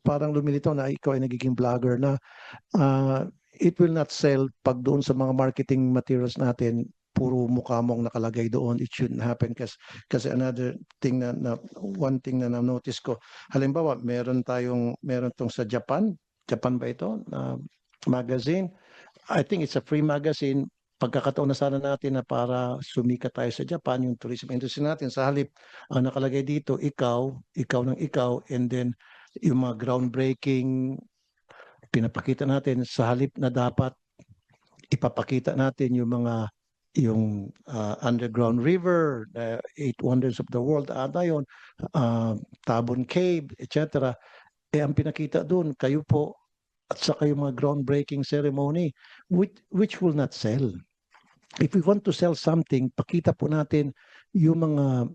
parang lumilitaw na ikaw ay nagiging vlogger na, it will not sell pag doon sa mga marketing materials natin puro mukha mo ang nakalagay doon. It shouldn't happen kasi another thing one thing na na-notice ko, halimbawa meron tong sa Japan ba ito na magazine. I think it's a free magazine. Pagkakataon na sana natin na para sumikat tayo sa Japan, yung tourism industry natin, sa halip ang nakalagay dito, ikaw ng ikaw, and then yung mga groundbreaking pinapakita natin, sa halip na dapat ipapakita natin yung underground river, the 8 wonders of the world, yun, Tabon Cave, etc. Ang pinakita doon, kayo po, at saka yung mga groundbreaking ceremony, which will not sell. If we want to sell something, pakita po natin yung mga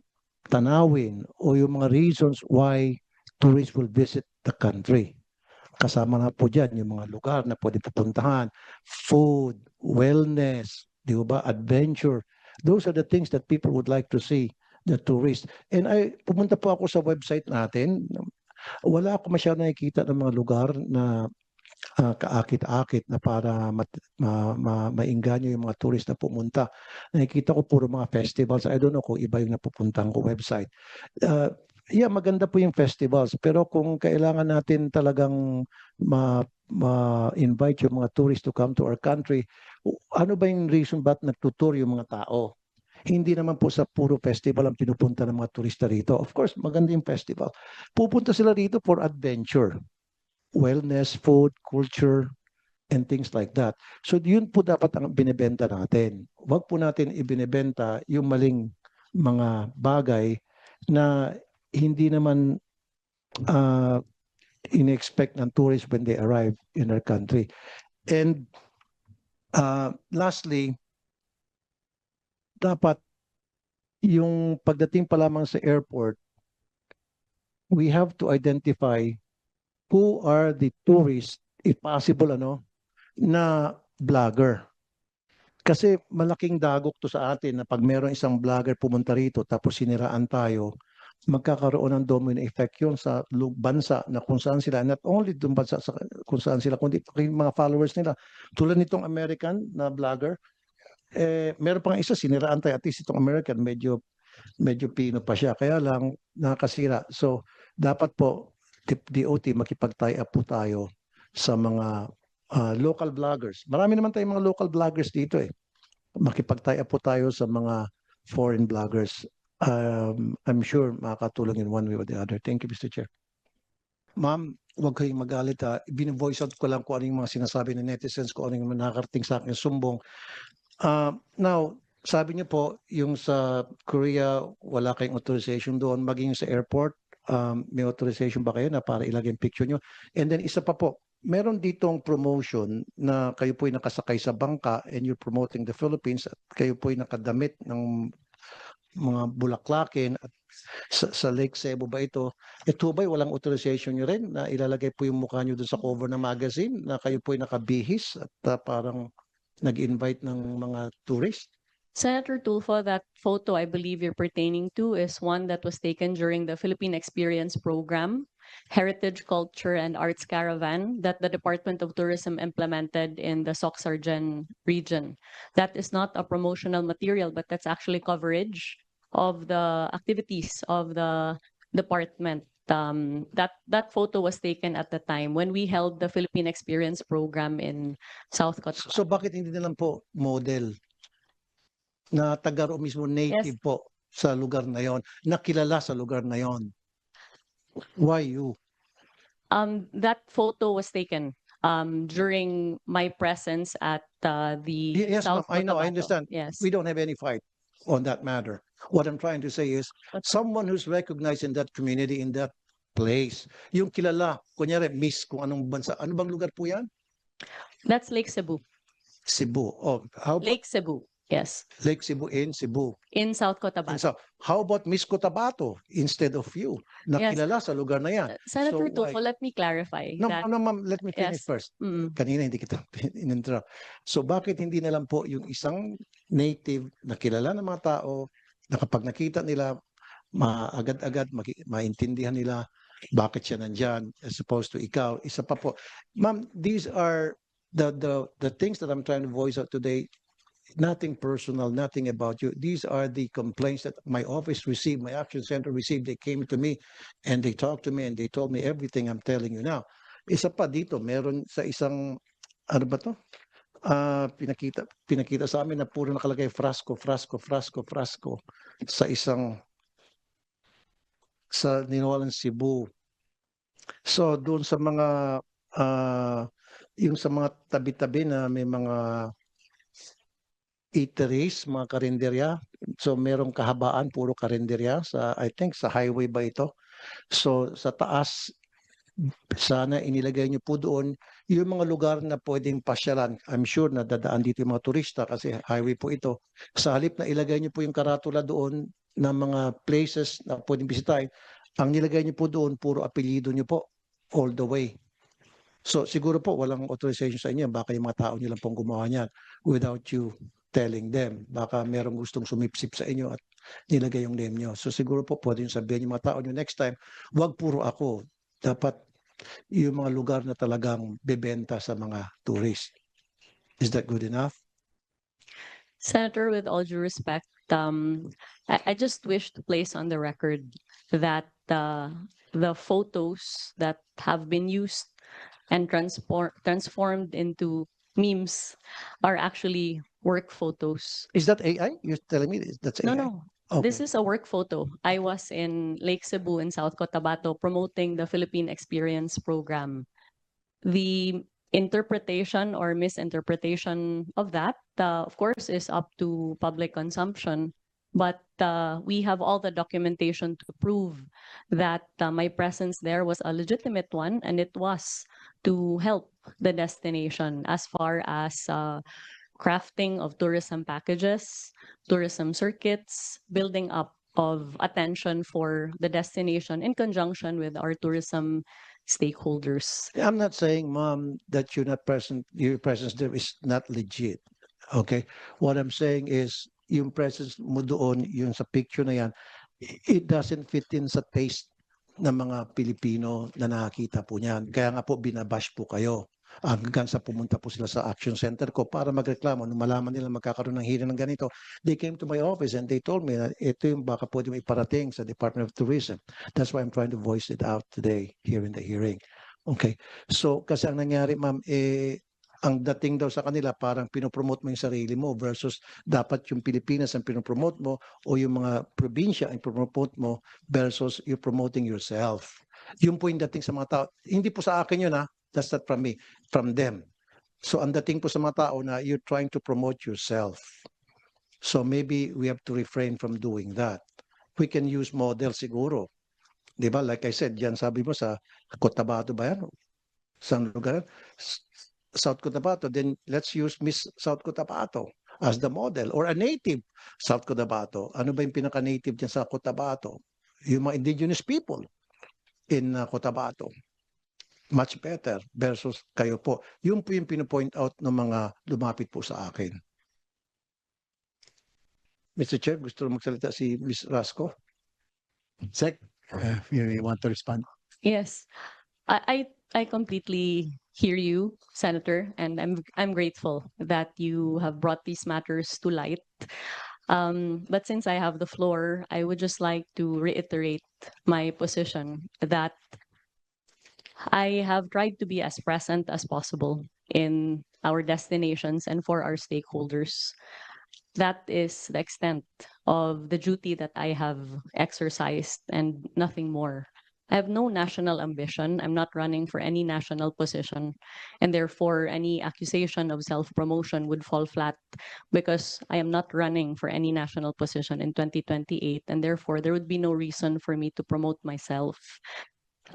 tanawin o yung mga reasons why tourists will visit the country. Kasama na po dyan yung mga lugar na pwede pupuntahan, food, wellness, di ba, adventure. Those are the things that people would like to see, the tourists. And pumunta po ako sa website natin. Wala ako masyadong nakikita ng mga lugar na kaakit-akit na para mainganyo yung mga tourist na pumunta. Nakikita ko puro mga festivals. I don't know kung iba yung napupuntahan ko website. Yeah, maganda po yung festivals. Pero kung kailangan natin talagang ma-invite yung mga tourists to come to our country, ano ba yung reason ba't nagtutour yung mga tao? Hindi naman po sa puro festival ang pinupunta ng mga turista rito. Of course, maganda yung festival. Pupunta sila rito for adventure, wellness, food, culture, and things like that. So yun po dapat ang binibenta natin. Huwag po natin ibinibenta yung maling mga bagay na hindi naman in-expect ng tourists when they arrive in our country. And lastly, dapat yung pagdating pa lamang sa airport, we have to identify who are the tourists, if possible, na vlogger. Kasi malaking dagok to sa atin na pag meron isang vlogger pumunta rito tapos siniraan tayo, magkakaroon ng domino effect yun sa bansa na kung saan sila, not only doon bansa sa kung saan sila, kundi yung mga followers nila. Tulad nitong American na vlogger, meron pang isa, siniraan tayo, at least itong American, medyo Pino pa siya, kaya lang nakasira. So, dapat po, DOT, makipag-tie up po tayo sa mga local vloggers. Marami naman tayong mga local vloggers dito Makipag-tie up po tayo sa mga foreign vloggers. I'm sure makakatulong in one way or the other. Thank you, Mr. Chair. Ma'am, huwag kayong magalit. Bine-voice out ko lang kung ano yung mga sinasabi ng netizens, kung ano yung nakarating sa akin sumbong. Now, sabi niyo po, yung sa Korea, wala kayong authorization doon. Maging sa airport, may authorization ba kayo na para ilagay yung picture niyo? And then isa pa po, meron ditong promotion na kayo po'y nakasakay sa bangka and you're promoting the Philippines at kayo po'y nakadamit ng mga bulaklakin at sa Lake Cebu ba ito? Ito ba'y walang authorization nyo rin na ilalagay po yung mukha nyo doon sa cover ng magazine na kayo po'y nakabihis at parang nag-invite ng mga tourist? Senator Tulfo, that photo I believe you're pertaining to is one that was taken during the Philippine Experience Program, Heritage, Culture, and Arts Caravan that the Department of Tourism implemented in the Soc-Sargen region. That is not a promotional material, but that's actually coverage of the activities of the department. That photo was taken at the time when we held the Philippine Experience Program in South Cotabato. So bakit hindi na lang po model na taga mismo native po sa lugar na yon, nakilala sa lugar na yon? Why you? That photo was taken during my presence at the Yes, ma'am, South I know, I Cotabato. understand. Yes. We don't have any fight on that matter. What I'm trying to say is, someone who's recognized in that community, in that place, yung kilala, kunyari, miss kung anong bansa, ano bang lugar po yan? That's Lake Cebu. Cebu. Oh, how about Lake Cebu. Yes. Lake Cebu in Cebu? In South And Cotabato. so, how about Miss Cotabato instead of you? Nakilala sa lugar na yan. Senator So, Tulfo, let me clarify No, that. no, ma'am, let me finish Yes. first. Mm. Kanina hindi kita in-interrupt. So bakit hindi na lang po yung isang native na kilala ng mga tao na kapag nakita nila, agad-agad maintindihan nila bakit siya nandyan as opposed to ikaw. Isa pa po. Ma'am, these are the things that I'm trying to voice out today. Nothing personal, nothing about you. These are the complaints that my office received, my action center received. They came to me and they talked to me and they told me everything I'm telling you now. Isa pa dito, meron sa isang, ano ba to? Pinakita sa amin na puro nakalagay frasco sa isang, sa Ninolan, Cebu. So doon sa mga, yung sa mga tabi-tabi na may mga eateries, mga karinderya. So merong kahabaan, puro karinderya sa, I think sa highway ba ito? So sa taas, sana inilagay niyo po doon yung mga lugar na pwedeng pasyalan. I'm sure na dadaan dito yung mga turista kasi highway po ito. Sa halip na ilagay niyo po yung karatula doon ng mga places na pwedeng bisitahin, ang nilagay niyo po doon, puro apelyido niyo po all the way. So siguro po walang authorization sa inyo. Baka yung mga tao niyo lang pong gumawa niyan without you telling them. Baka merong gustong sumipsip sa inyo at nilagay yung name niyo. So siguro po pwede yung sabihin yung mga tao niyo next time, wag puro ako. Dapat yung mga lugar na talagang bebenta sa mga tourist. Is that good enough? Senator, with all due respect, I just wish to place on the record that the photos that have been used and transformed into memes are actually work photos. Is that AI? You're telling me that's AI? No. Okay. This is a work photo. I was in Lake Cebu in South Cotabato promoting the Philippine Experience Program. The interpretation or misinterpretation of that, of course, is up to public consumption. But we have all the documentation to prove that my presence there was a legitimate one, and it was to help the destination as far as crafting of tourism packages, tourism circuits, building up of attention for the destination in conjunction with our tourism stakeholders. I'm not saying, Mom, that you're not present, your presence there is not legit. Okay? What I'm saying is, yung presence mo doon, yung sa picture na yan, it doesn't fit in sa taste ng mga Pilipino na nakakita po niyan. Kaya nga po, binabash po kayo. Hanggang sa pumunta po sila sa action center ko para magreklamo. Nung malaman nila magkakaroon ng hearing ng ganito, they came to my office and they told me na ito yung baka pwede may iparating sa Department of Tourism. That's why I'm trying to voice it out today here in the hearing. Okay. So, kasi ang nangyari, ma'am, ang dating daw sa kanila, parang pinopromote mo yung sarili mo versus dapat yung Pilipinas ang pinopromote mo o yung mga probinsya ang pinopromote mo versus you promoting yourself. Yun po yung dating sa mga tao. Hindi po sa akin yun, ha? That's not from me, from them. So ang dating po sa mga tao na you're trying to promote yourself. So maybe we have to refrain from doing that. We can use model siguro. Di ba? Like I said, yan sabi mo sa Cotabato ba yan? Saan lugar? South Cotabato. Then let's use Miss South Cotabato as the model or a native South Cotabato. Ano ba yung pinaka-native dyan sa Cotabato? Yung mga indigenous people in Cotabato. Much better versus kayo po. Yun po yung pinopoint out ng mga lumapit po sa akin. Mr. Chair, gusto magsalita si Ms. Rasco? Sec, you want to respond? Yes, I completely hear you, Senator, and I'm grateful that you have brought these matters to light. But since I have the floor, I would just like to reiterate my position that I have tried to be as present as possible in our destinations and for our stakeholders. That is the extent of the duty that I have exercised and nothing more. I have no national ambition. I'm not running for any national position. And therefore, any accusation of self-promotion would fall flat because I am not running for any national position in 2028. And therefore, there would be no reason for me to promote myself.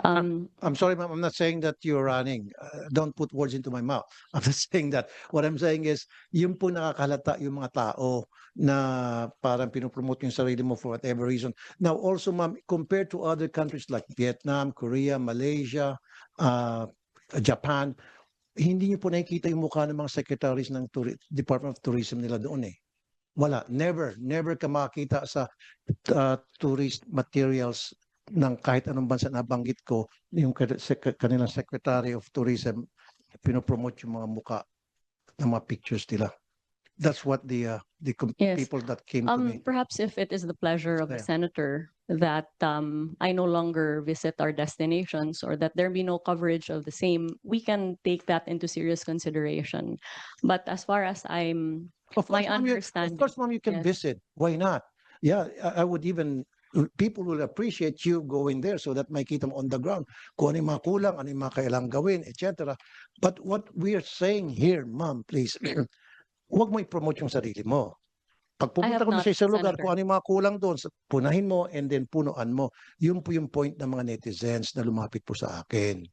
I'm sorry, ma'am. I'm not saying that you're running. Don't put words into my mouth. I'm not saying that. What I'm saying is, yung po nakakalata yung mga tao na parang pinopromote yung sarili mo for whatever reason. Now, also, ma'am, compared to other countries like Vietnam, Korea, Malaysia, Japan, hindi niyo po nakikita yung mukha ng mga secretaries ng Department of Tourism nila doon eh. Wala. Never ka makita sa tourist materials ng kahit anong bansa na banggit ko, yung kanilang Secretary of Tourism, pinopromote yung mga muka ng mga pictures nila. That's what the Yes. people that came to me. Perhaps if it is the pleasure of the Yeah. senator that I no longer visit our destinations or that there be no coverage of the same, we can take that into serious consideration. But as far as I'm, Of my course, ma'am, understanding, of course, ma'am, you can yes. visit. Why not? Yeah, I would even, people will appreciate you going there so that makita mo on the ground kung ano yung mga kulang, ano yung mga kailangang gawin, etc. But what we are saying here, ma'am, please, huwag mo i-promote yung sarili mo. Pag pupunta have ko na not, sa isang lugar, Senator. kung ano yung mga kulang doon, punahin mo and then punuan mo. Yun po yung point ng mga netizens na lumapit po sa akin.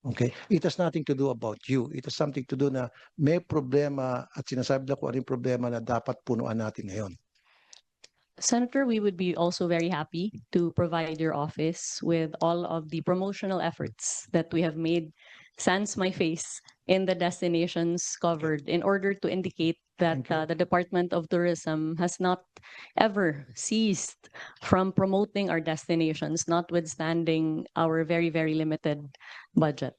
Okay? It has nothing to do about you. It has something to do na may problema at sinasabi na kung ano yung problema na dapat punuan natin ngayon. Senator, we would be also very happy to provide your office with all of the promotional efforts that we have made sans my face in the destinations covered in order to indicate that Thank you. the Department of Tourism has not ever ceased from promoting our destinations, notwithstanding our very, very limited budget.